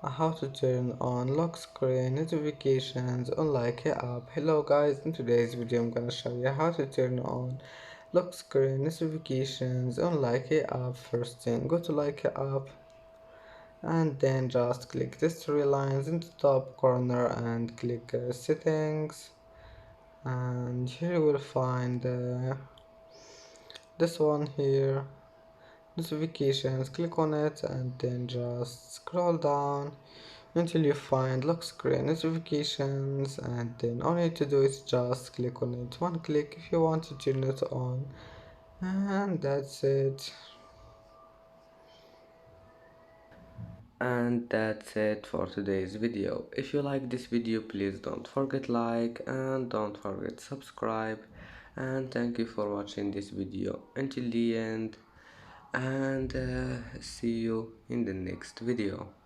How to turn on lock screen notifications on Likee app. Hello guys, in today's video I'm gonna show you how to turn on lock screen notifications on Likee app. First thing, go to Likee app and then just click these three lines in the top corner and click settings, and here you will find this one here, notifications. Click on it and then just scroll down until you find lock screen notifications, and then all you need to do is just click on it one click if you want to turn it on, and that's it. And that's it for today's video. If you like this video, please don't forget like and don't forget subscribe, and thank you for watching this video until the end, and see you in the next video.